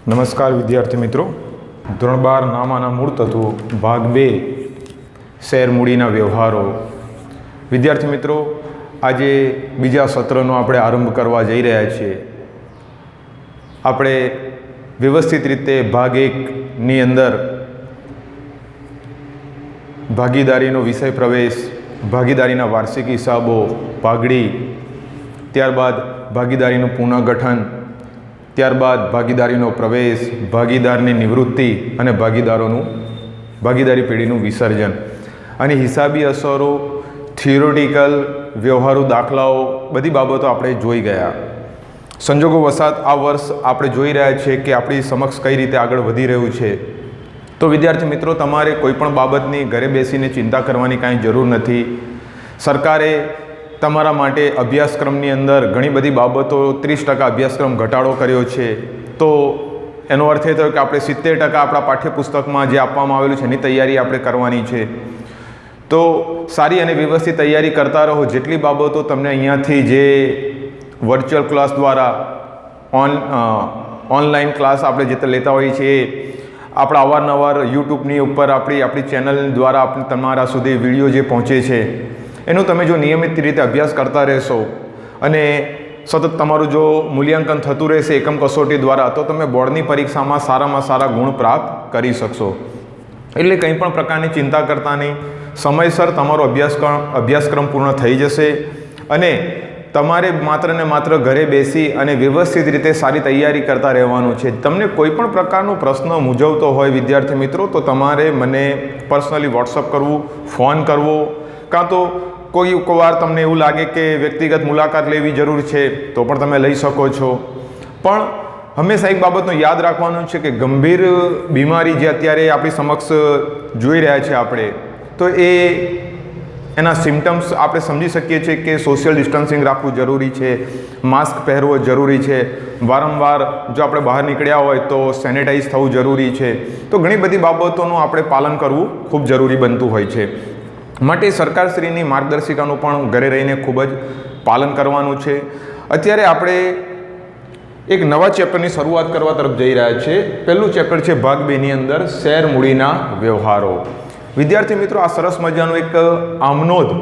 નમસ્કાર વિદ્યાર્થી મિત્રો, ધોરણ 12 નામાના મૂળ તત્વો ભાગ 2 શેર મૂડીના વ્યવહારો. વિદ્યાર્થી મિત્રો, આજે બીજા સત્રનો આપણે આરંભ કરવા જઈ રહ્યા છીએ. આપણે વ્યવસ્થિત રીતે ભાગ 1ની અંદર ભાગીદારીનો વિષય પ્રવેશ, ભાગીદારીના વાર્ષિક હિસાબો, ભાગડી, ત્યારબાદ ભાગીદારીનું પુનઃગઠન, ત્યારબાદ ભાગીદારીનો પ્રવેશ, ભાગીદારની નિવૃત્તિ અને ભાગીદારી પેઢીનું વિસર્જન અને હિસાબી અસરો, થિયોરિટિકલ વ્યવહારુ દાખલાઓ, બધી બાબતો આપણે જોઈ ગયા. સંજોગો વસાત આ વર્ષ આપણે જોઈ રહ્યા છીએ કે આપણી સમક્ષ કઈ રીતે આગળ વધી રહ્યું છે. તો વિદ્યાર્થી મિત્રો, તમારે કોઈ પણ બાબતની ઘરે બેસીને ચિંતા કરવાની કાંઈ જરૂર નથી. સરકારે તમારા માટે અભ્યાસક્રમની અંદર ઘણી બધી બાબતો 30% અભ્યાસક્રમ ઘટાડો કર્યો છે. તો એનો અર્થ એ થયો કે આપણે 70% આપણા પાઠ્યપુસ્તકમાં જે આપવામાં આવેલું છે એની તૈયારી આપણે કરવાની છે. તો સારી અને વ્યવસ્થિત તૈયારી કરતા રહો. જેટલી બાબતો તમને અહીંયાથી જે વર્ચ્યુઅલ ક્લાસ દ્વારા ઓનલાઈન ક્લાસ આપણે જે લેતા હોઈએ છીએ, આપણા અવારનવાર યુટ્યુબની ઉપર આપણી ચેનલ દ્વારા તમારા સુધી વિડીયો જે પહોંચે છે, એનું તમે જો નિયમિત રીતે અભ્યાસ કરતા રહેશો અને સતત તમારું જો મૂલ્યાંકન થતું રહેશે એકમ કસોટી દ્વારા, તો તમે બોર્ડની પરીક્ષામાં સારામાં સારા ગુણ પ્રાપ્ત કરી શકશો. એટલે કંઈ પણ પ્રકારની ચિંતા કરતા નહીં. સમયસર તમારો અભ્યાસક્રમ પૂર્ણ થઈ જશે અને તમારે માત્ર ને માત્ર ઘરે બેસી અને વ્યવસ્થિત રીતે સારી તૈયારી કરતા રહેવાનું છે. તમને કોઈ પણ પ્રકારનો પ્રશ્ન મૂંઝવતો હોય વિદ્યાર્થી મિત્રો, તો તમારે મને પર્સનલી વોટ્સઅપ કરવું, ફોન કરવો, કાં તો કોઈ વાર તમને એવું લાગે કે વ્યક્તિગત મુલાકાત લેવી જરૂર છે તો પણ તમે લઈ શકો છો. પણ હંમેશા એક બાબતનું યાદ રાખવાનું છે કે ગંભીર બીમારી જે અત્યારે આપણી સમક્ષ જોઈ રહ્યા છે આપણે, તો એના સિમ્ટમ્સ આપણે સમજી શકીએ છીએ કે સોશિયલ ડિસ્ટન્સિંગ રાખવું જરૂરી છે, માસ્ક પહેરવો જરૂરી છે, વારંવાર જો આપણે બહાર નીકળ્યા હોય તો સેનિટાઈઝ થવું જરૂરી છે. તો ઘણી બધી બાબતોનું આપણે પાલન કરવું ખૂબ જરૂરી બનતું હોય છે. માટે સરકારશ્રીની માર્ગદર્શિકાનું પણ ઘરે રહીને ખૂબ જ પાલન કરવાનું છે. અત્યારે આપણે એક નવા ચેપ્ટરની શરૂઆત કરવા તરફ જઈ રહ્યા છીએ. પહેલું ચેપ્ટર છે ભાગ 2ની અંદર શેર મૂડીના વ્યવહારો. વિદ્યાર્થી મિત્રો, આ સરસ મજાનું એક આમનોંધ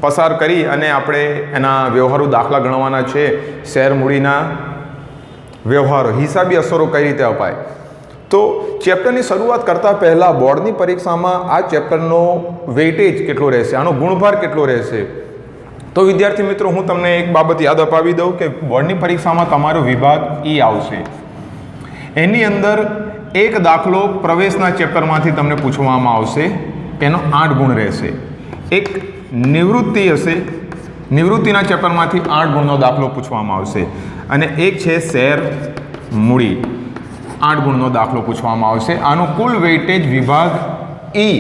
પસાર કરી અને આપણે એના વ્યવહારો દાખલા ગણવાના છે. શેર મૂડીના વ્યવહારો, હિસાબી અસરો કઈ રીતે અપાય. તો ચેપ્ટરની શરૂઆત કરતાં પહેલાં બોર્ડની પરીક્ષામાં આ ચેપ્ટરનો વેઇટેજ કેટલો રહેશે, આનો ગુણભાર કેટલો રહેશે. તો વિદ્યાર્થી મિત્રો, હું તમને એક બાબત યાદ અપાવી દઉં કે બોર્ડની પરીક્ષામાં તમારો વિભાગ ઈ આવશે. એની અંદર એક દાખલો પ્રવેશના ચેપ્ટરમાંથી તમને પૂછવામાં આવશે, એનો 8 ગુણ રહેશે. એક નિવૃત્તિ હશે, નિવૃત્તિના ચેપ્ટરમાંથી 8 ગુણનો દાખલો પૂછવામાં આવશે. અને એક છે શેર મૂડી, 8 ગુણનો દાખલો પૂછવામાં આવશે. આનું કુલ વેઇટેજ વિભાગ ઈ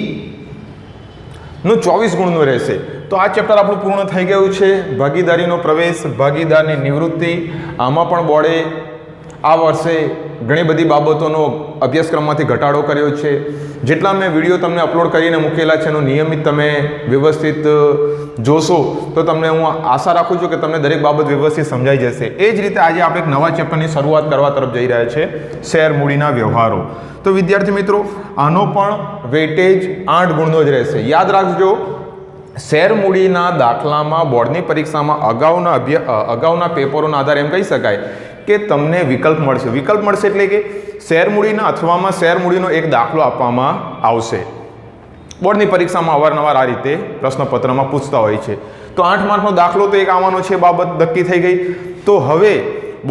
નું 24 ગુણનું રહેશે. તો આ ચેપ્ટર આપણું પૂર્ણ થઈ ગયું છે. ભાગીદારીનો પ્રવેશ, ભાગીદારની નિવૃત્તિ, આમાં પણ બોર્ડે આ વર્ષે ઘણી બધી બાબતોનો અભ્યાસક્રમમાંથી ઘટાડો કર્યો છે. જેટલા મેં વિડીયો તમને અપલોડ કરીને મૂકેલા છે એનું નિયમિત તમે વ્યવસ્થિત જોશો તો તમને હું આશા રાખું છું કે તમને દરેક બાબત વ્યવસ્થિત સમજાઈ જશે. એ જ રીતે આજે આપણે એક નવા ચેપ્ટરની શરૂઆત કરવા તરફ જઈ રહ્યા છે, શેર મૂડીના વ્યવહારો. તો વિદ્યાર્થી મિત્રો, આનો પણ વેઇટેજ 8 ગુણનો જ રહેશે. યાદ રાખજો, શેર મૂડીના દાખલામાં બોર્ડની પરીક્ષામાં અગાઉના પેપરોના આધારે એમ કહી શકાય કે તમને વિકલ્પ મળશે. વિકલ્પ મળશે એટલે કે શેર મૂડીના અથવામાં શેર મૂડીનો એક દાખલો આપવામાં આવશે. બોર્ડની પરીક્ષામાં અવારનવાર આ રીતે પ્રશ્નપત્રમાં પૂછતા હોય છે. તો 8 માર્કનો દાખલો તો એક આવવાનો છે, બાબત નક્કી થઈ ગઈ. તો હવે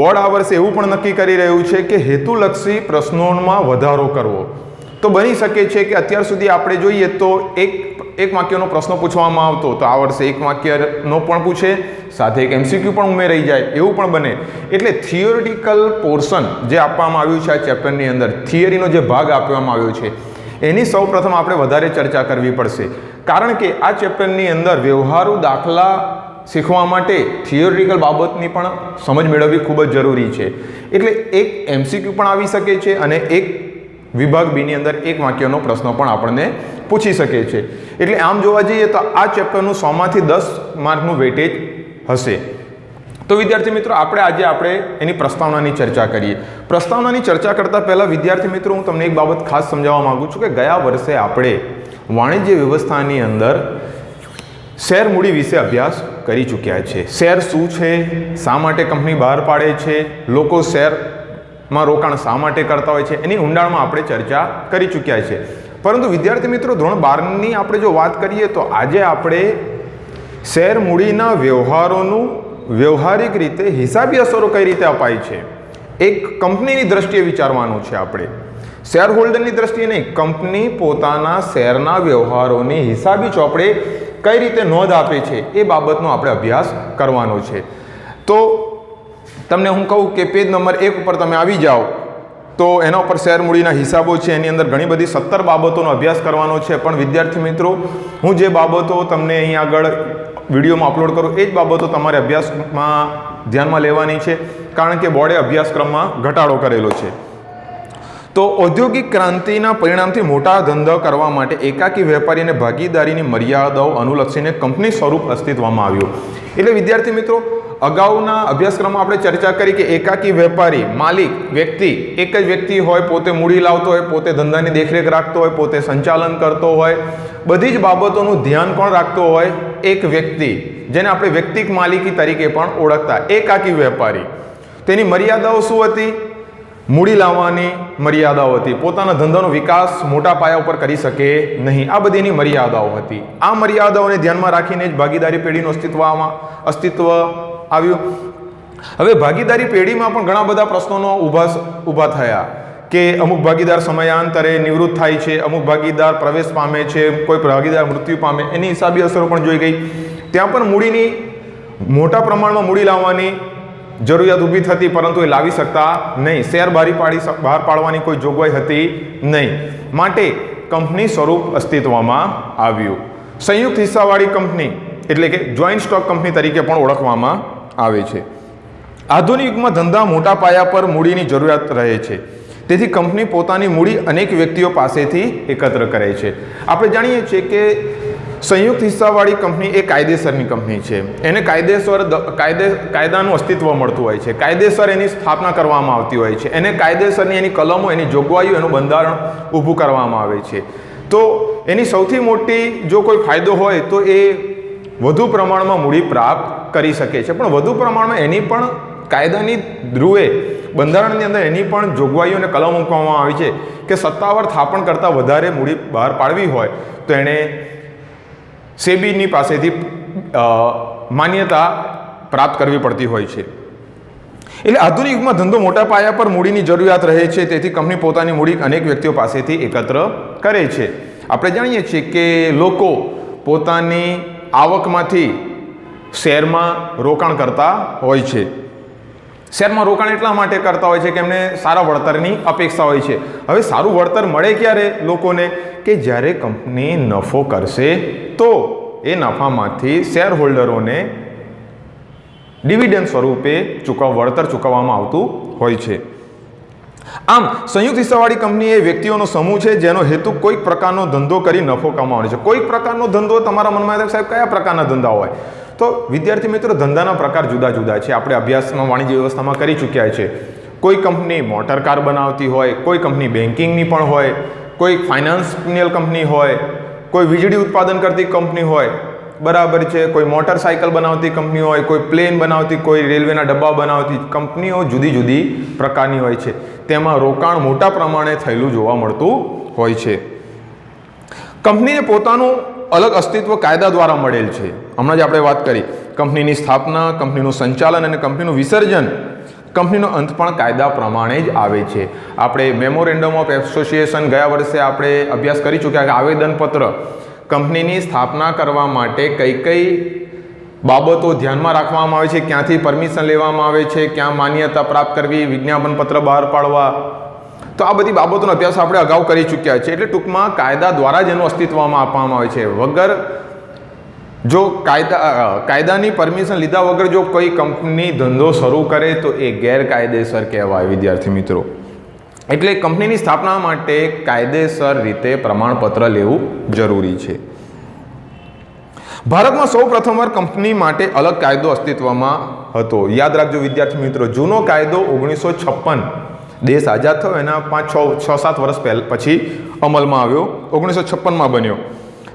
બોર્ડ આ વર્ષે એવું પણ નક્કી કરી રહ્યું છે કે હેતુલક્ષી પ્રશ્નોમાં વધારો કરવો. તો બની શકે છે કે અત્યાર સુધી આપણે જોઈએ તો એક વાક્યનો પ્રશ્ન પૂછવામાં આવતો, તો આ વર્ષે એક વાક્યનો પણ પૂછે, સાથે એક MCQ પણ ઉમેરાઈ જાય, એવું પણ બને. એટલે થિયોરિટિકલ પોર્શન જે આપવામાં આવ્યું છે આ ચેપ્ટરની અંદર, થિયરીનો જે ભાગ આપવામાં આવ્યો છે, એની સૌપ્રથમ આપણે વધારે ચર્ચા કરવી પડશે. કારણ કે આ ચેપ્ટરની અંદર વ્યવહારુ દાખલા શીખવા માટે થિયોરિટિકલ બાબતની પણ સમજ મેળવવી ખૂબ જ જરૂરી છે. એટલે એક MCQ પણ આવી શકે છે અને એક વિભાગ બીની અંદર એક વાક્યનો પ્રશ્ન પણ આપણને પૂછી શકે છે. એટલે આમ જોવા જઈએ તો આ ચેપ્ટરનું 100 માંથી 10 માર્કનું વેઇટેજ હશે. તો વિદ્યાર્થી મિત્રો, આજે આપણે એની પ્રસ્તાવનાની ચર્ચા કરીએ. પ્રસ્તાવનાની ચર્ચા કરતાં પહેલાં વિદ્યાર્થી મિત્રો હું તમને એક બાબત ખાસ સમજાવવા માગું છું કે ગયા વર્ષે આપણે વાણિજ્ય વ્યવસ્થાની અંદર શેર મૂડી વિશે અભ્યાસ કરી ચૂક્યા છે. શેર શું છે, શા માટે કંપની બહાર પાડે છે, લોકો શેરમાં રોકાણ શા માટે કરતા હોય છે, એની ઊંડાણમાં આપણે ચર્ચા કરી ચૂક્યા છે. પરંતુ વિદ્યાર્થી મિત્રો ધોરણ 12ની આપણે જો વાત કરીએ તો આજે આપણે શેર મૂડીના વ્યવહારોનું વ્યવહારિક રીતે હિસાબી અસરો કઈ રીતે અપાય છે એક કંપનીની દ્રષ્ટિએ વિચારવાનું છે. આપણે શેર હોલ્ડરની દ્રષ્ટિએ નહીં, કંપની પોતાના શેરના વ્યવહારોની હિસાબી ચોપડે કઈ રીતે નોંધ આપે છે એ બાબતનો આપણે અભ્યાસ કરવાનો છે. તો તમને હું કહું કે પેજ નંબર 1 ઉપર તમે આવી જાઓ તો એના ઉપર શેર મૂડીના હિસાબો છે, એની અંદર ઘણી બધી 17 બાબતોનો અભ્યાસ કરવાનો છે. પણ વિદ્યાર્થી મિત્રો હું જે બાબતો તમને અહીં આગળ વિડીયોમાં અપલોડ કરું એ જ બાબતો તમારે અભ્યાસમાં ધ્યાનમાં લેવાની છે, કારણ કે બોર્ડે અભ્યાસક્રમમાં ઘટાડો કરેલો છે. તો ઔદ્યોગિક ક્રાંતિના પરિણામથી મોટા ધંધા કરવા માટે એકાકી વેપારી અને ભાગીદારીની મર્યાદાઓ અનુલક્ષીને કંપની સ્વરૂપ અસ્તિત્વમાં આવ્યું. એટલે વિદ્યાર્થી મિત્રો અગાઉના અભ્યાસક્રમમાં આપણે ચર્ચા કરી કે એકાકી વેપારી માલિક વ્યક્તિ એક જ વ્યક્તિ હોય, પોતે મૂડી લાવતો હોય, પોતે ધંધાની દેખરેખ રાખતો હોય, પોતે સંચાલન કરતો હોય, બધી જ બાબતોનું ધ્યાન પણ રાખતો હોય એક વ્યક્તિ, જેને આપણે વ્યક્તિક માલિકી તરીકે પણ ઓળખતા એકાકી વેપારી. તેની મર્યાદાઓ શું હતી? મૂડી લાવવાની મર્યાદાઓ હતી, પોતાના ધંધાનો વિકાસ મોટા પાયા ઉપર કરી શકે નહીં, આ બધી એની મર્યાદાઓ હતી. આ મર્યાદાઓને ધ્યાનમાં રાખીને જ ભાગીદારી પેઢીનું અસ્તિત્વ આવ્યું. હવે ભાગીદારી પેઢીમાં પણ ઘણા બધા પ્રશ્નોનો ઊભા થયા કે અમુક ભાગીદાર સમયાંતરે નિવૃત્ત થાય છે, અમુક ભાગીદાર પ્રવેશ પામે છે, કોઈ ભાગીદાર મૃત્યુ પામે, એની હિસાબી અસરો પણ જોઈ ગઈ. ત્યાં પણ મૂડીની મોટા પ્રમાણમાં મૂડી લાવવાની જરૂરિયાત ઊભી થતી, પરંતુ એ લાવી શકતા નહીં. શેર બહાર પાડવાની કોઈ જોગવાઈ હતી નહીં, માટે કંપની સ્વરૂપ અસ્તિત્વમાં આવ્યું. સંયુક્ત હિસ્સાવાળી કંપની એટલે કે જોઈન્ટ સ્ટોક કંપની તરીકે પણ ઓળખવામાં આવે છે. આધુનિક યુગમાં ધંધા મોટા પાયા પર મૂડીની જરૂરિયાત રહે છે, તેથી કંપની પોતાની મૂડી અનેક વ્યક્તિઓ પાસેથી એકત્ર કરે છે. આપણે જાણીએ છીએ કે સંયુક્ત હિસ્સાવાળી કંપની એ કાયદેસરની કંપની છે, એને કાયદાનું અસ્તિત્વ મળતું હોય છે, કાયદેસર એની સ્થાપના કરવામાં આવતી હોય છે, એને કાયદેસરની એની કલમો, એની જોગવાઈઓ, એનું બંધારણ ઊભું કરવામાં આવે છે. તો એની સૌથી મોટી જો કોઈ ફાયદો હોય તો એ વધુ પ્રમાણમાં મૂડી પ્રાપ્ત કરી શકે છે, પણ વધુ પ્રમાણમાં એની પણ કાયદાની ધ્રુવે બંધારણની અંદર એની પણ જોગવાઈઓ અને કલમ મૂકવામાં આવી છે કે સત્તાવાર થાપણ કરતાં વધારે મૂડી બહાર પાડવી હોય તો એણે સેબીની પાસેથી માન્યતા પ્રાપ્ત કરવી પડતી હોય છે. એટલે આધુનિક યુગમાં ધંધો મોટા પાયા પર મૂડીની જરૂરિયાત રહે છે, તેથી કંપની પોતાની મૂડી અનેક વ્યક્તિઓ પાસેથી એકત્ર કરે છે. આપણે જાણીએ છીએ કે લોકો પોતાની આવકમાંથી શેરમાં રોકાણ કરતા હોય છે. શેરમાં રોકાણ એટલા માટે કરતા હોય છે કે એમને સારા વળતરની અપેક્ષા હોય છે. હવે સારું વળતર મળે ક્યારે લોકોને? કે જ્યારે કંપની નફો કરશે તો એ નફામાંથી શેર હોલ્ડરોને ડિવિડન્ડ સ્વરૂપે વળતર ચૂકવવામાં આવતું હોય છે. આમ સંયુક્ત હિસ્સાવાળી કંપની એ વ્યક્તિઓનો સમૂહ છે જેનો હેતુ કોઈક પ્રકારનો ધંધો કરી નફો કમાવાનો છે. કોઈક પ્રકારનો ધંધો તમારા મનમાં સાહેબ કયા પ્રકારના ધંધા હોય? તો વિદ્યાર્થી મિત્રો ધંધાના પ્રકાર જુદા જુદા છે. આપણે અભ્યાસમાં વાણિજ્ય વ્યવસ્થામાં કરી ચૂક્યા છે. કોઈ કંપની મોટર કાર બનાવતી હોય, કોઈ કંપની બેન્કિંગની પણ હોય, કોઈ ફાઇનાન્શિયલ કંપની હોય, કોઈ વીજળી ઉત્પાદન કરતી કંપની હોય, બરાબર છે, કોઈ મોટરસાઇકલ બનાવતી કંપની હોય, કોઈ પ્લેન બનાવતી, કોઈ રેલવેના ડબ્બા બનાવતી કંપનીઓ જુદી જુદી પ્રકારની હોય છે. તેમાં રોકાણ મોટા પ્રમાણે થયેલું જોવા મળતું હોય છે. કંપનીને પોતાનું અલગ અસ્તિત્વ કાયદા દ્વારા મળેલ છે. હમણાં જ આપણે વાત કરી કંપનીની સ્થાપના, કંપનીનું સંચાલન અને કંપનીનું વિસર્જન, કંપનીનો અંત પણ કાયદા પ્રમાણે જ આવે છે. આપણે મેમોરેન્ડમ ઓફ એસોસિએશન ગયા વર્ષે આપણે અભ્યાસ કરી ચૂક્યા કે આવેદનપત્ર કંપનીની સ્થાપના કરવા માટે કઈ કઈ બાબતો ધ્યાનમાં રાખવામાં આવે છે, ક્યાંથી પરમિશન લેવામાં આવે છે, ક્યાં માન્યતા પ્રાપ્ત કરવી, વિજ્ઞાપન પત્ર બહાર પાડવા, તો આ બધી બાબતોનો અભ્યાસ આપણે અગાઉ કરી ચૂક્યા છે. એટલે ટૂંકમાં કાયદા દ્વારા જ એનું અસ્તિત્વમાં આપવામાં આવે છે. વગર જો કાયદાની પરમિશન લીધા વગર જો કોઈ કંપની ધંધો શરૂ કરે તો એ ગેરકાયદેસર કહેવાય વિદ્યાર્થી મિત્રો. એટલે કંપનીની સ્થાપના માટે કાયદેસર રીતે પ્રમાણપત્ર લેવું જરૂરી છે. ભારતમાં સૌ પ્રથમવાર કંપની માટે અલગ કાયદો અસ્તિત્વમાં હતો. યાદ રાખજો વિદ્યાર્થી મિત્રો, જૂનો કાયદો 1956 દેશ આઝાદ થયો એના 5-6-7 વર્ષ પછી અમલમાં આવ્યો, 1956માં બન્યો,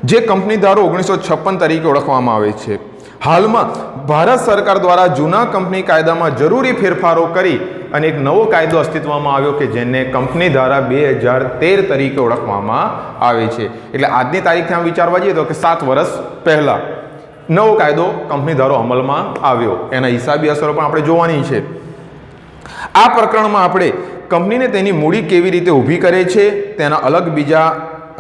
જે કંપની ધારો 1956 તરીકે ઓળખવામાં આવે છે. હાલમાં ભારત સરકાર દ્વારા જૂના કંપની કાયદામાં જરૂરી ફેરફારો કરી અને એક નવો કાયદો અસ્તિત્વમાં આવ્યો કે જેને કંપની ધારા 2013 તરીકે ઓળખવામાં આવે છે. એટલે આજની તારીખથી આમ વિચારવા જઈએ તો કે 7 વર્ષ પહેલા નવો કાયદો કંપની ધારો અમલમાં આવ્યો. એના હિસાબી અસરો પણ આપણે જોવાની છે. આ પ્રકરણમાં આપણે કંપનીને તેની મૂડી કેવી રીતે ઊભી કરે છે તેના અલગ બીજા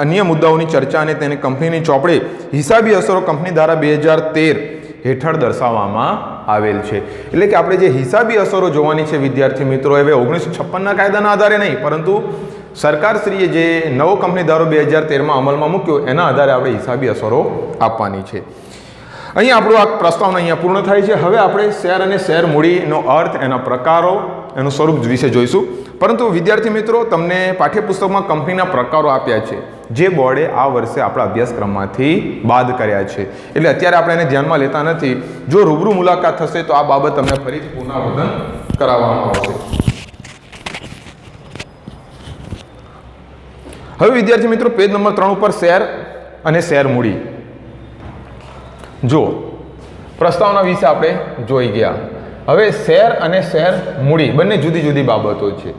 અન્ય મુદ્દાઓની ચર્ચા અને તેને કંપનીની ચોપડે હિસાબી અસરો કંપની ધારા 2013 હેઠળ દર્શાવવામાં આવેલ છે. એટલે કે આપણે જે હિસાબી અસરો જોવાની છે વિદ્યાર્થી મિત્રો, હવે 1956ના કાયદાના આધારે નહીં, પરંતુ સરકારશ્રીએ જે નવો કંપની ધારો 2013માં અમલમાં મૂક્યો એના આધારે આપણે હિસાબી અસરો આપવાની છે. અહીંયા આપણું આ પ્રસ્તાવના અહીંયા પૂર્ણ થાય છે. હવે આપણે શેર અને શેર મૂડીનો અર્થ, એના પ્રકારો, એનું સ્વરૂપ વિશે જોઈશું. પરંતુ વિદ્યાર્થી મિત્રો, તમને પાઠ્યપુસ્તકમાં કંપનીના પ્રકારો આપ્યા છે જે બોર્ડે આ વર્ષે આપણા અભ્યાસક્રમમાંથી બાદ કર્યા છે. એટલે અત્યારે આપણે એને ધ્યાનમાં લેતા નથી. જો રૂબરૂ મુલાકાત થશે તો આ બાબત તમને ફરીથી પુનરાવર્તન કરાવવામાં આવશે. હવે વિદ્યાર્થી મિત્રો, પેજ નંબર 3 ઉપર શેર અને શેર મૂડી જો પ્રસ્તાવના વિશે આપણે જોઈ ગયા. હવે શેર અને શેર મૂડી બંને જુદી જુદી બાબતો છે.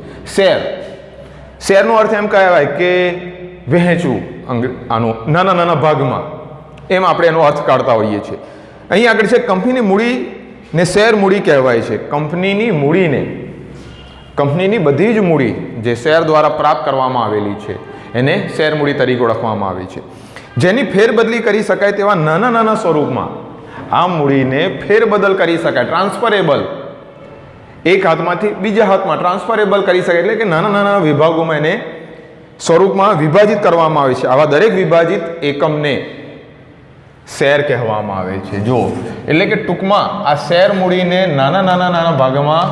શેરનો અર્થ એમ કહેવાય કે વહેંચવું, આનું નાના નાના ભાગમાં, એમ આપણે એનો અર્થ કાઢતા હોઈએ છીએ. અહીં આગળ છે કંપનીની મૂડીને શેર મૂડી કહેવાય છે. કંપનીની મૂડીને, કંપનીની બધી જ મૂડી જે શેર દ્વારા પ્રાપ્ત કરવામાં આવેલી છે એને શેર મૂડી તરીકે ઓળખવામાં આવે છે. જેની ફેરબદલી કરી શકાય તેવા નાના નાના સ્વરૂપમાં આ મૂડીને ફેરબદલ કરી શકાય, ટ્રાન્સફરેબલ, એક હાથમાંથી બીજા હાથમાં ટ્રાન્સફરેબલ કરી શકાય. એટલે કે નાના નાના વિભાગોમાં એને સ્વરૂપમાં વિભાજિત કરવામાં આવે છે. આવા દરેક વિભાજિત એકમને શેર કહેવામાં આવે છે. જો એટલે કે ટૂંકમાં આ શેર મૂડીને નાના નાના ભાગમાં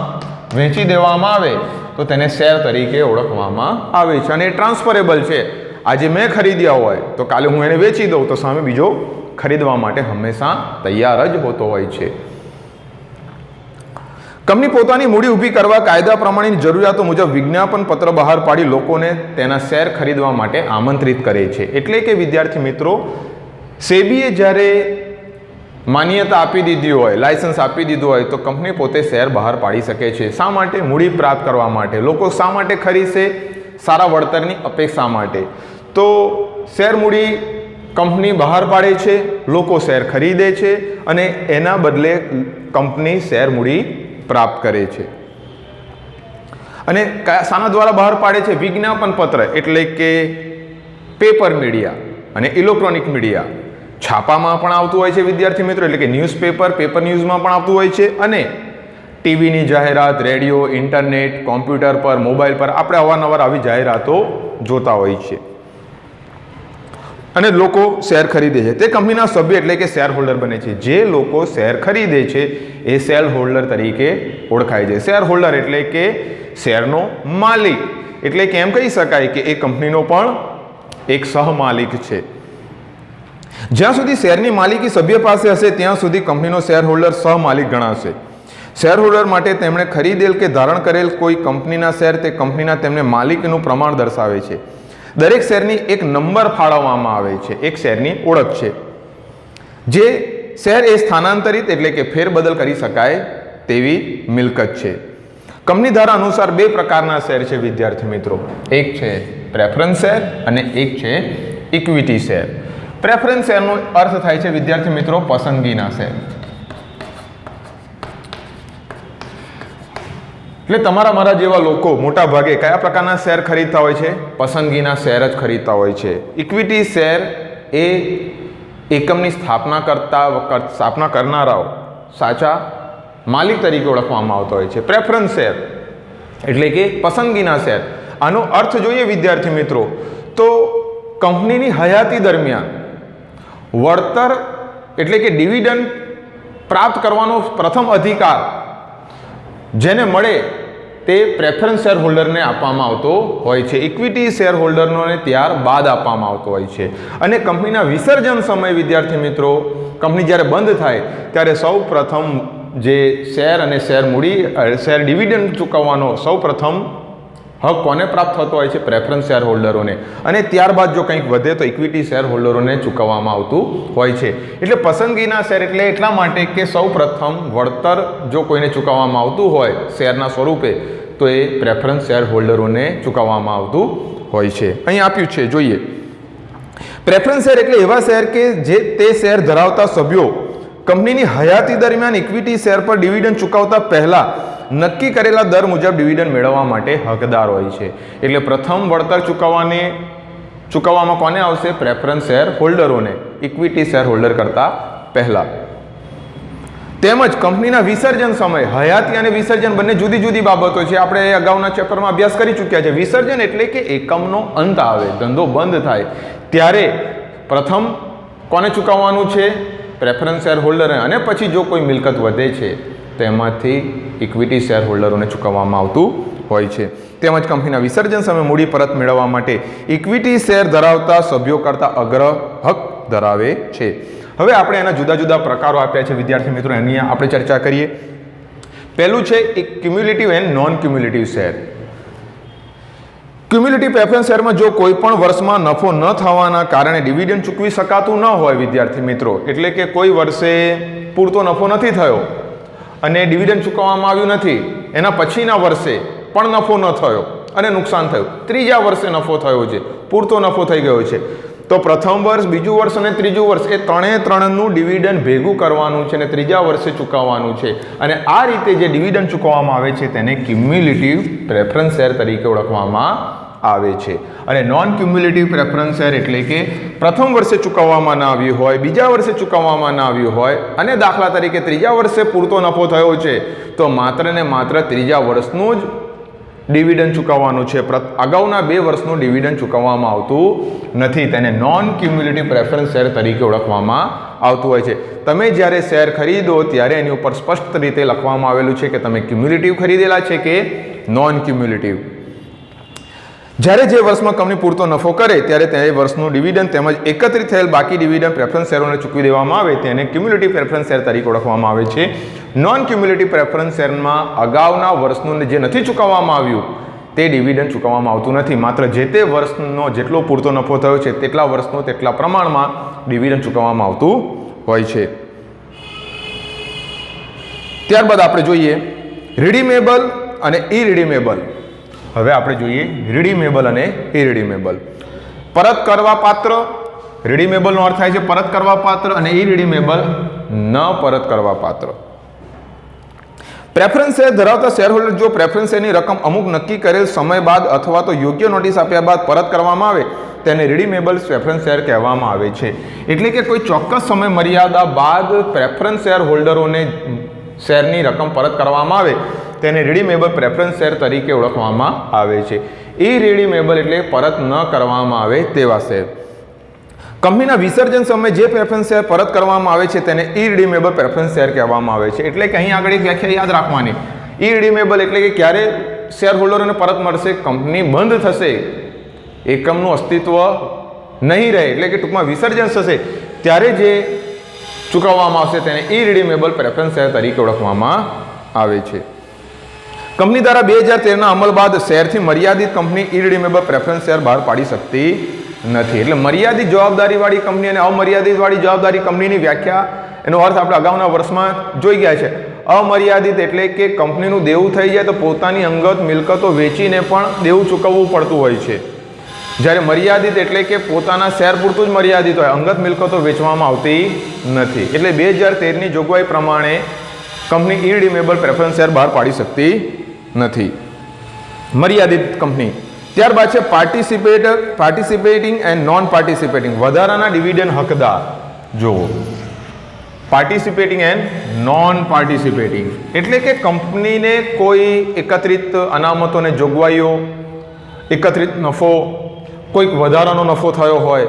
વહેંચી દેવામાં આવે તો તેને શેર તરીકે ઓળખવામાં આવે છે. અને એ ટ્રાન્સફરેબલ છે. આજે મેં ખરીદ્યા હોય તો કાલે હું એને વેચી દઉં તો સામે બીજો ખરીદવા માટે હંમેશા તૈયાર જ હોતો હોય છે. કંપની પોતાની મૂડી ઊભી કરવા કાયદા પ્રમાણેની જરૂરિયાતો મુજબ વિજ્ઞાપન પત્ર બહાર પાડી લોકોને તેના શેર ખરીદવા માટે આમંત્રિત કરે છે. એટલે કે વિદ્યાર્થી મિત્રો, સેબીએ જ્યારે માન્યતા આપી દીધી હોય, લાયસન્સ આપી દીધું હોય તો કંપની પોતે શેર બહાર પાડી શકે છે. શા માટે? મૂડી પ્રાપ્ત કરવા માટે. લોકો શા માટે ખરીદશે? સારા વળતરની અપેક્ષા માટે. તો શેર મૂડી કંપની બહાર પાડે છે, લોકો શેર ખરીદે છે અને એના બદલે કંપની શેર મૂડી પ્રાપ્ત કરે છે. અને શાના દ્વારા બહાર પાડે છે? વિજ્ઞાપન પત્ર, એટલે કે પેપર મીડિયા અને ઇલેક્ટ્રોનિક મીડિયા. છાપામાં પણ આવતું હોય છે વિદ્યાર્થી મિત્રો, એટલે કે ન્યૂઝપેપર, પેપર ન્યૂઝમાં પણ આવતું હોય છે. અને ટીવીની જાહેરાત, રેડિયો, ઇન્ટરનેટ, કોમ્પ્યુટર પર, મોબાઈલ પર આપણે અવારનવાર આવી જાહેરાતો જોતા હોય છે. અને લોકો શેર ખરીદે છે. તે કંપનીના સભ્ય એટલે કે શેર હોલ્ડર બને છે. જે લોકો શેર ખરીદે છે એ શેર હોલ્ડર તરીકે ઓળખાય છે. શેર હોલ્ડર એટલે કે શેરનો માલિક. એટલે કે એમ કહી શકાય કે એ કંપનીનો પણ એક સહમાલિક છે. જ્યાં સુધી શેરની માલિકી સભ્ય પાસે હશે ત્યાં સુધી કંપનીનો શેર હોલ્ડર સહમાલિક ગણાશે. શેર હોલ્ડર માટે તેમણે ખરીદેલ કે ધારણ કરેલ કોઈ કંપનીના શેર તે કંપનીના તેમને માલિકીનું પ્રમાણ દર્શાવે છે. દરેક શેરની એક નંબર ફાળવવામાં આવે છે, એક શેરની ઓળખ છે. જે શેર એ સ્થાનાંતરિત એટલે કે ફેરબદલ કરી શકાય તેવી મિલકત છે. કંપની ધારા અનુસાર બે પ્રકારના શેર છે વિદ્યાર્થી મિત્રો. એક છે પ્રેફરન્સ શેર અને એક છે ઇક્વિટી શેર. પ્રેફરન્સ શેરનો અર્થ થાય છે વિદ્યાર્થી મિત્રો પસંદગીના શેર. એટલે તમારા મારા જેવા લોકો મોટા ભાગે કયા પ્રકારના શેર ખરીદતા હોય છે? પસંદગીના શેર જ ખરીદતા હોય છે. ઇક્વિટી શેર એ એકમની સ્થાપના કરનારાઓ સાચા માલિક તરીકે ઓળખવામાં આવતા હોય છે. પ્રેફરન્સ શેર એટલે કે પસંદગીના શેર. આનો અર્થ જોઈએ વિદ્યાર્થી મિત્રો તો કંપનીની હયાતી દરમિયાન વળતર એટલે કે ડિવિડન્ડ પ્રાપ્ત કરવાનો પ્રથમ અધિકાર જેને મળે તે પ્રેફરન્સ શેર હોલ્ડરને આપવામાં આવતો હોય છે. ઇક્વિટી શેર હોલ્ડરને ત્યારબાદ આપવામાં આવતો હોય છે. અને કંપનીના વિસર્જન સમયે વિદ્યાર્થી મિત્રો કંપની જ્યારે બંધ થાય ત્યારે સૌ પ્રથમ જે શેર અને શેર મૂડી શેર ડિવિડન્ડ ચૂકવવાનો સૌ પ્રથમ હક કોને પ્રાપ્ત થતો હોય છે? પ્રેફરન્સ શેર હોલ્ડરોને. અને ત્યારબાદ જો કંઈક વધે તો ઇક્વિટી શેર હોલ્ડરોને ચૂકવવામાં આવતું હોય છે. એટલે પસંદગીના શેર એટલે એટલા માટે કે સૌ પ્રથમ વળતર જો કોઈને ચૂકવવામાં આવતું હોય શેરના સ્વરૂપે તો એ પ્રેફરન્સ શેર હોલ્ડરોને ચૂકવવામાં આવતું હોય છે. અહીં આપ્યું છે, જોઈએ. પ્રેફરન્સ શેર એટલે એવા શેર કે જે તે શેર ધરાવતા સભ્યો કંપનીની હયાતી દરમિયાન ઇક્વિટી શેર પર ડિવિડન્ડ ચૂકવતા પહેલા નક્કી કરેલા દર મુજબ ડિવિડન્ડ મેળવવા માટે હકદાર હોય છે. એટલે પ્રથમ વળતર ચૂકવવામાં કોને આવશે? પ્રેફરન્સ શેર હોલ્ડરોને, ઇક્વિટી શેર હોલ્ડર કરતા પહેલા. તેમજ કંપનીના વિસર્જન સમય, હયાતી અને વિસર્જન બંને જુદી જુદી બાબતો છે. આપણે અગાઉના ચેપ્ટરમાં અભ્યાસ કરી ચૂક્યા છે. વિસર્જન એટલે કે એકમનો અંત આવે, ધંધો બંધ થાય ત્યારે પ્રથમ કોને ચૂકવવાનું છે? Preference share holder. અને પછી જો કોઈ મિલકત વધે છે તેમાંથી ઇક્વિટી શેર હોલ્ડરોને ચૂકવવામાં આવતું હોય છે. તેમજ કંપનીના વિસર્જન સમયે મૂડી પરત મેળવવા માટે ઇક્વિટી શેર ધરાવતા સભ્યો કરતાં અગ્ર હક ધરાવે છે. હવે આપણે એના જુદા જુદા પ્રકારો આપ્યા છે વિદ્યાર્થી મિત્રો, એની આપણે ચર્ચા કરીએ. પહેલું છે cumulative and non cumulative share. Cumulative preference શેરમાં જો કોઈ પણ વર્ષમાં નફો ન થવાના કારણે ડિવિડન્ડ ચૂકવી શકાતું ન હોય વિદ્યાર્થી મિત્રો, એટલે કે કોઈ વર્ષે પૂરતો નફો નથી થયો અને ડિવિડન્ડ ચૂકવવામાં આવ્યું નથી, એના પછીના વર્ષે પણ નફો ન થયો અને નુકસાન થયું, ત્રીજા વર્ષે નફો થયો છે, પૂરતો નફો થઈ ગયો છે, તો પ્રથમ વર્ષ, બીજું વર્ષ અને ત્રીજું વર્ષ એ ત્રણનું ડિવિડન્ડ ભેગું કરવાનું છે અને ત્રીજા વર્ષે ચૂકવવાનું છે. અને આ રીતે જે ડિવિડન્ડ ચૂકવવામાં આવે છે તેને ક્યુમ્યુલેટિવ પ્રેફરન્સ શેર તરીકે ઓળખવામાં આવે છે. અને નોન ક્યુમ્યુલેટિવ પ્રેફરન્સ શેર એટલે કે પ્રથમ વર્ષે ચૂકવવામાં ના આવ્યું હોય, બીજા વર્ષે ચૂકવવામાં ના આવ્યું હોય અને દાખલા તરીકે ત્રીજા વર્ષે પૂરતો નફો થયો છે તો માત્ર ને માત્ર ત્રીજા વર્ષનું જ ડિવિડન્ડ ચૂકવવાનું છે, અગાઉના 2 વર્ષનું ડિવિડન્ડ ચૂકવવામાં આવતું નથી. તેને નોન ક્યુમ્યુલેટિવ પ્રેફરન્સ શેર તરીકે ઓળખવામાં આવતું હોય છે. તમે જ્યારે શેર ખરીદો ત્યારે એની ઉપર સ્પષ્ટ રીતે લખવામાં આવેલું છે કે તમે ક્યુમ્યુલેટિવ ખરીદેલા છે કે નોન ક્યુમ્યુલેટિવ. જ્યારે જે વર્ષમાં કંપની પૂરતો નફો કરે ત્યારે તે વર્ષનું ડિવિડન્ડ તેમજ એકત્રિત થયેલ બાકી ડિવિડન્ડ પ્રેફરન્સ શેરોને ચૂકવી દેવામાં આવે તેને ક્યુમ્યુલેટિવ પ્રેફરન્સ શેર તરીકે ઓળખવામાં આવે છે. નોન ક્યુમ્યુલેટિવ પ્રેફરન્સ શેરમાં અગાઉના વર્ષનું જે નથી ચૂકવવામાં આવ્યું તે ડિવિડન્ડ ચૂકવવામાં આવતું નથી, માત્ર જે તે વર્ષનો જેટલો પૂરતો નફો થયો છે તેટલા વર્ષનો તેટલા પ્રમાણમાં ડિવિડન્ડ ચૂકવવામાં આવતું હોય છે. ત્યારબાદ આપણે જોઈએ રિડીમેબલ અને ઇરિડીમેબલ. હવે આપણે જોઈએ રિડીમેબલ અને ઇરિડીમેબલ. પરત કરવા પાત્ર, રિડીમેબલનો અર્થ થાય છે પરત કરવા પાત્ર અને ઇરિડીમેબલ ન પરત કરવા પાત્ર. પ્રેફરન્સ શેર ધરાવતા શેરહોલ્ડર જો પ્રેફરન્સ શેરની રકમ અમુક નક્કી કરેલ સમય બાદ અથવા તો યોગ્ય નોટિસ આપ્યા બાદ પરત કરવામાં આવે તેને રિડીમેબલ પ્રેફરન્સ શેર કહેવામાં આવે છે. એટલે કે કોઈ ચોક્કસ સમય મર્યાદા બાદ પ્રેફરન્સ શેર હોલ્ડરોને શેરની રકમ પરત કરવામાં આવે તેને રિડીમેબલ પ્રેફરન્સ શેર તરીકે ઓળખવામાં આવે છે. ઇરિડીમેબલ એટલે પરત ન કરવામાં આવે તેવા શેર. કંપનીના વિસર્જન સમયે જે પ્રેફરન્સ શેર પરત કરવામાં આવે છે તેને ઇરિડીમેબલ પ્રેફરન્સ શેર કહેવામાં આવે છે. એટલે કે અહીં આગળ એક વ્યાખ્યા યાદ રાખવાની. ઇરિડીમેબલ એટલે કે ક્યારે શેર હોલ્ડરોને પરત મળશે? કંપની બંધ થશે, એકમનું અસ્તિત્વ નહીં રહે, એટલે કે ટૂંકમાં વિસર્જન થશે ત્યારે જે ચૂકવવામાં આવશે તેને ઇરિડીમેબલ પ્રેફરન્સ શેર તરીકે ઓળખવામાં આવે છે. કંપની દ્વારા 2013ના અમલ બાદ શેરથી મર્યાદિત કંપની ઇરિડીમેબલ પ્રેફરન્સ શેર બહાર પાડી શકતી નથી. એટલે મર્યાદિત જવાબદારીવાળી કંપની અને અમર્યાદિત વાળી જવાબદારી કંપનીની વ્યાખ્યા, એનો અર્થ આપણે અગાઉના વર્ષમાં જોઈ ગયા છે. અમર્યાદિત એટલે કે કંપનીનું દેવું થઈ જાય તો પોતાની અંગત મિલકતો વેચીને પણ દેવું ચૂકવવું પડતું હોય છે. જ્યારે મર્યાદિત એટલે કે પોતાના શેર પૂરતું જ મર્યાદિત હોય, અંગત મિલકતો વેચવામાં આવતી નથી. એટલે 2013ની જોગવાઈ પ્રમાણે કંપની ઇરિડીમેબલ પ્રેફરન્સ શેર બહાર પાડી શકતી નથી, મર્યાદિત કંપની. ત્યારબાદ છે પાર્ટિસિપેટિંગ એન્ડ નોન પાર્ટિસિપેટિંગ, વધારાના ડિવિડન્ડ હકદાર. જુઓ, પાર્ટિસિપેટિંગ એન્ડ નોન પાર્ટિસિપેટિંગ એટલે કે કંપનીને કોઈ એકત્રિત અનામતોને જોગવાઈઓ, એકત્રિત નફો, કોઈક વધારાનો નફો થયો હોય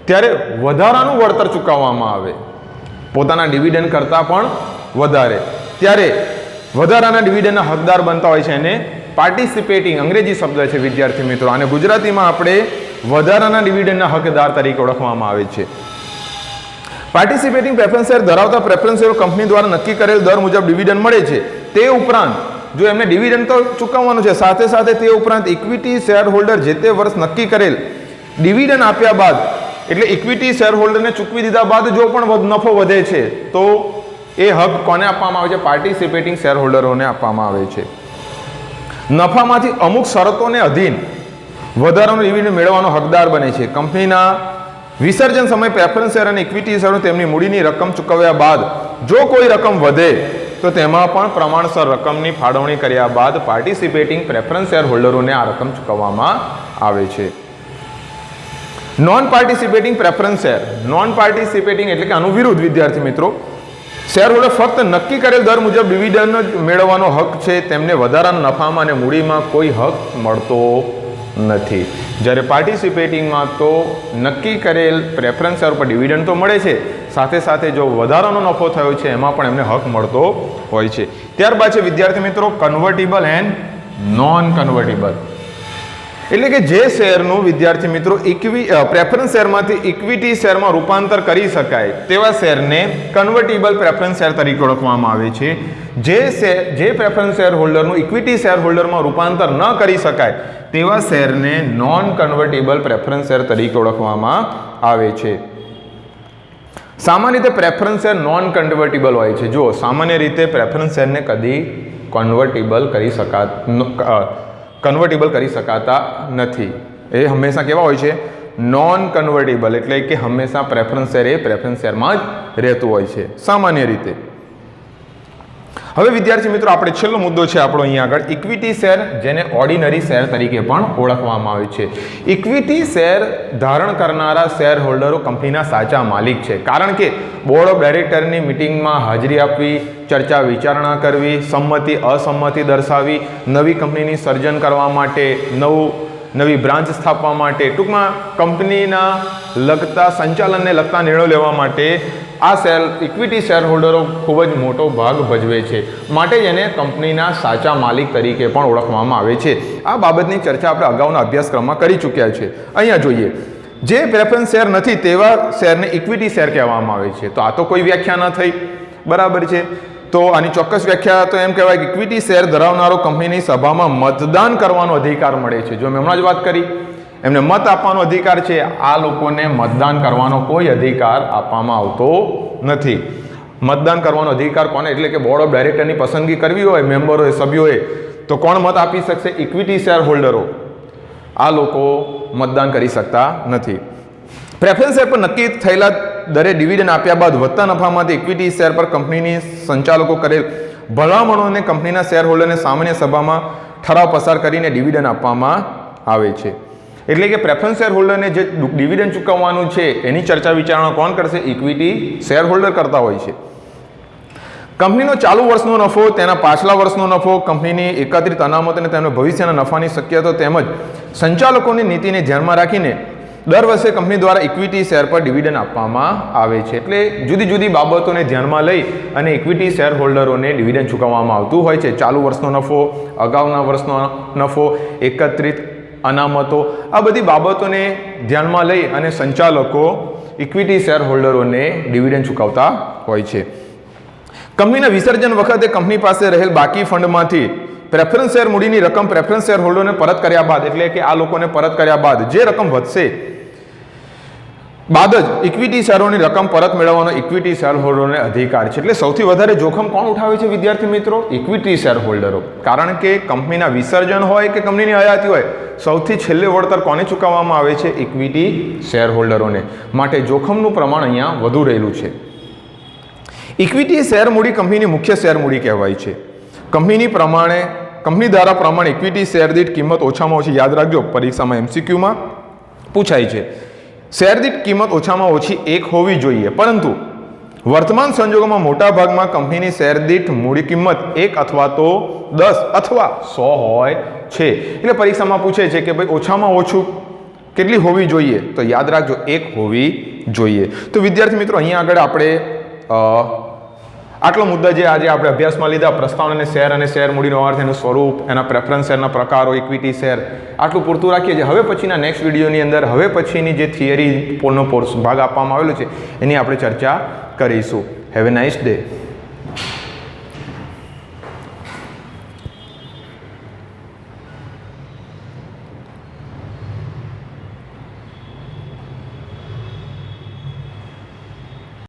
ત્યારે વધારાનું વળતર ચૂકવવામાં આવે, પોતાના ડિવિડન્ડ કરતાં પણ વધારે, ત્યારે વધારાના ડિવિડન્ડના હકદાર બનતા હોય છે એને પાર્ટિસિપેટિંગ, અંગ્રેજી શબ્દ છે વિદ્યાર્થી મિત્રો, અને ગુજરાતીમાં આપણે વધારાના ડિવિડન્ડના હકદાર તરીકે ઓળખવામાં આવે છે. પાર્ટિસિપેટિંગ પ્રેફરન્સ શેર ધરાવતા પ્રેફરન્સ શેરો કંપની દ્વારા નક્કી કરેલ દર મુજબ ડિવિડન્ડ મળે છે. તે ઉપરાંત જો એમને ડિવિડન્ડ તો ચૂકવવાનું છે, સાથે સાથે તે ઉપરાંત ઇક્વિટી શેર હોલ્ડર જે તે વર્ષ નક્કી કરેલ ડિવિડન્ડ આપ્યા બાદ, એટલે ઇક્વિટી શેર હોલ્ડરને ચૂકવી દીધા બાદ જો પણ નફો વધે છે તો એ હક કોને આપવામાં આવે છે? પાર્ટિસિપેટિંગ શેર હોલ્ડરોને આપવામાં આવે છે. નફામાંથી અમુક શરતોને અધીન વધારાનું ડિવિડન્ડ મેળવવાનો હકદાર બને છે. કંપનીના વિસર્જન સમયે પ્રેફરન્સ શેર અને ઇક્વિટી શેરો તેમની મૂડીની રકમ ચૂકવ્યા બાદ જો કોઈ રકમ વધે તો તેમાં પણ પ્રમાણસર રકમની ફાળવણી કર્યા બાદ પાર્ટિસિપેટિંગ પ્રેફરન્સ શેર હોલ્ડરોને આ રકમ ચૂકવવામાં આવે છે. Non participating preference share, non participating એટલે કે આનું વિરુદ્ધ વિદ્યાર્થી મિત્રો, શેર હોલ્ડર ફક્ત નક્કી કરેલ દર મુજબ ડિવિડન્ડ મેળવવાનો હક છે, તેમને વધારાના નફામાં અને મૂડીમાં કોઈ હક મળતો નથી. જ્યારે પાર્ટિસિપેટિંગમાં તો નક્કી કરેલ પ્રેફરન્સ શેર પર ડિવિડન્ડ તો મળે છે, સાથે સાથે જો વધારાનો નફો થયો છે એમાં પણ એમને હક મળતો હોય છે. ત્યારબાદ છે વિદ્યાર્થી મિત્રો કન્વર્ટિબલ એન્ડ નોન કન્વર્ટિબલ, એટલે કે જે શેરનું વિદ્યાર્થી મિત્રો પ્રેફરન્સ શેરમાંથી ઇક્વિટી શેરમાં રૂપાંતર કરી શકાય તેવા શેરને કન્વર્ટિબલ પ્રેફરન્સ શેર તરીકે ઓળખવામાં આવે છે. જે પ્રેફરન્સ શેર હોલ્ડરનું ઇક્વિટી શેર હોલ્ડરમાં રૂપાંતર ન કરી શકાય તેવા શેરને નોન કન્વર્ટિબલ પ્રેફરન્સ શેર તરીકે ઓળખવામાં આવે છે. સામાન્ય રીતે પ્રેફરન્સ શેર નોન કન્વર્ટિબલ હોય છે. જો સામાન્ય રીતે પ્રેફરન્સ શેરને કદી કન્વર્ટિબલ કરી શકાતા નથી. એ હંમેશા કેવા હોય છે? નોન કન્વર્ટિબલ, એટલે કે હંમેશા પ્રેફરન્સ શેર એ પ્રેફરન્સ શેરમાં જ રહેતું હોય છે સામાન્ય રીતે. હવે વિદ્યાર્થી મિત્રો આપણે છેલ્લો મુદ્દો છે આપણો અહીંયા આગળ ઇક્વિટી શેર, જેને ઓર્ડિનરી શેર તરીકે પણ ઓળખવામાં આવે છે. ઇક્વિટી શેર ધારણ કરનારા શેર હોલ્ડરો કંપનીના સાચા માલિક છે, કારણ કે બોર્ડ ઓફ ડાયરેક્ટરની મિટિંગમાં હાજરી આપવી, ચર્ચા વિચારણા કરવી, સંમતિ અસંમતિ દર્શાવી, નવી કંપનીની સર્જન કરવા માટે, નવી બ્રાન્ચ સ્થાપવા માટે, ટૂંકમાં કંપનીના લગતા સંચાલનને લગતા નિર્ણયો લેવા માટે આ ઇક્વિટી શેર હોલ્ડરો ખૂબ જ મોટો ભાગ ભજવે છે. માટે જ એને કંપનીના સાચા માલિક તરીકે પણ ઓળખવામાં આવે છે. આ બાબતની ચર્ચા આપણે અગાઉના અભ્યાસક્રમમાં કરી ચૂક્યા છે. અહીંયા જોઈએ, જે પ્રેફરન્સ શેર નથી તેવા શેરને ઇક્વિટી શેર કહેવામાં આવે છે. તો આ તો કોઈ વ્યાખ્યા ન થઈ, બરાબર છે. તો આની ચોક્કસ વ્યાખ્યા તો એમ કહેવાય કે ઇક્વિટી શેર ધરાવનારો કંપનીની સભામાં મતદાન કરવાનો અધિકાર મળે છે. જો મેં હમણાં જ વાત કરી, એમને મત આપવાનો અધિકાર છે. આ લોકોને મતદાન કરવાનો કોઈ અધિકાર આપવામાં આવતો નથી. મતદાન કરવાનો અધિકાર કોને? એટલે કે બોર્ડ ઓફ ડાયરેક્ટરની પસંદગી કરવી હોય મેમ્બરોએ, સભ્યોએ, તો કોણ મત આપી શકશે? ઇક્વિટી શેર હોલ્ડરો. આ લોકો મતદાન કરી શકતા નથી. પ્રેફરન્સ શેર પર નક્કી થયેલા દરે ડિવિડન્ડ આપ્યા બાદ વધતા નફામાંથી ઇક્વિટી શેર પર કંપનીની સંચાલકો કરેલ ભલામણોને કંપનીના શેર હોલ્ડરને સામાન્ય સભામાં ઠરાવ પસાર કરીને ડિવિડન્ડ આપવામાં આવે છે. એટલે કે પ્રેફરન્સ શેર હોલ્ડરને જે ડિવિડન્ડ ચૂકવવાનું છે એની ચર્ચા વિચારણા કોણ કરશે? ઇક્વિટી શેર હોલ્ડર કરતા હોય છે. કંપનીનો ચાલુ વર્ષનો નફો, તેના પાછલા વર્ષનો નફો, કંપનીની એકત્રિત અનામત અને તેમના ભવિષ્યના નફાની શક્યતા તેમજ સંચાલકોની નીતિને ધ્યાનમાં રાખીને દર વર્ષે કંપની દ્વારા ઇક્વિટી શેર પર ડિવિડન્ડ આપવામાં આવે છે. એટલે જુદી જુદી બાબતોને ધ્યાનમાં લઈ અને ઇક્વિટી શેર હોલ્ડરોને ડિવિડન્ડ ચૂકવવામાં આવતું હોય છે. ચાલુ વર્ષનો નફો, અગાઉના વર્ષનો નફો, એકત્રિત અનામતો, આ બધી બાબતોને ધ્યાનમાં લઈ અને સંચાલકો ઇક્વિટી શેર હોલ્ડરોને ડિવિડન્ડ ચૂકવતા હોય છે. કંપનીના વિસર્જન વખતે કંપની પાસે રહેલ બાકી ફંડમાંથી પ્રેફરન્સ શેર મૂડીની રકમ પ્રેફરન્સ શેર હોલ્ડરને પરત કર્યા બાદ, એટલે કે આ લોકોને પરત કર્યા બાદ જે રકમ વધશે બાદ જ ઇક્વિટી શેરોની રકમ પરત મેળવવાનો ઇક્વિટી શેર હોલ્ડરોને અધિકાર છે. એટલે સૌથી વધારે જોખમ કોણ ઉઠાવે છે વિદ્યાર્થી મિત્રો? Equity share holders. કારણ કે કંપનીના વિસર્જન હોય કે કંપનીની હયાતી હોય, સૌથી છેલ્લે વળતર કોને ચૂકવવામાં આવે છે? ઇક્વિટી શેર હોલ્ડરોને. માટે જોખમનું પ્રમાણ અહીંયા વધુ રહેલું છે. ઇક્વિટી શેર મૂડી કંપનીની મુખ્ય શેર મૂડી કહેવાય છે. કંપની દ્વારા પ્રમાણે ઇક્વિટી શેર દીઠ કિંમત ઓછામાં ઓછી, યાદ રાખજો પરીક્ષામાં MCQમાં પૂછાય છે, શેર દીઠ કિંમત ઓછામાં ઓછી 1 હોવી જોઈએ, પરંતુ વર્તમાન સંજોગોમાં મોટા ભાગમાં કંપનીની શેર દીઠ મૂડી કિંમત 1 અથવા તો 10 અથવા 100 હોય છે. એટલે પરીક્ષામાં પૂછે છે કે ભાઈ ઓછામાં ઓછું કેટલી હોવી જોઈએ? તો યાદ રાખજો 1 હોવી જોઈએ. તો વિદ્યાર્થી મિત્રો અહીંયા આગળ આપણે આટલો મુદ્દા જે આજે આપણે અભ્યાસમાં લીધા, પ્રસ્તાવના અને શેર મૂડીનો અર્થ, એનું સ્વરૂપ, એના પ્રેફરન્સ શેરના પ્રકારો, ઇક્વિટી શેર, આટલું પૂરતું રાખીએ છીએ. હવે પછીના નેક્સ્ટ વિડીયોની અંદર હવે પછીની જે થિયરીનો ભાગ આપવામાં આવેલો છે એની આપણે ચર્ચા કરીશું. Have a nice day.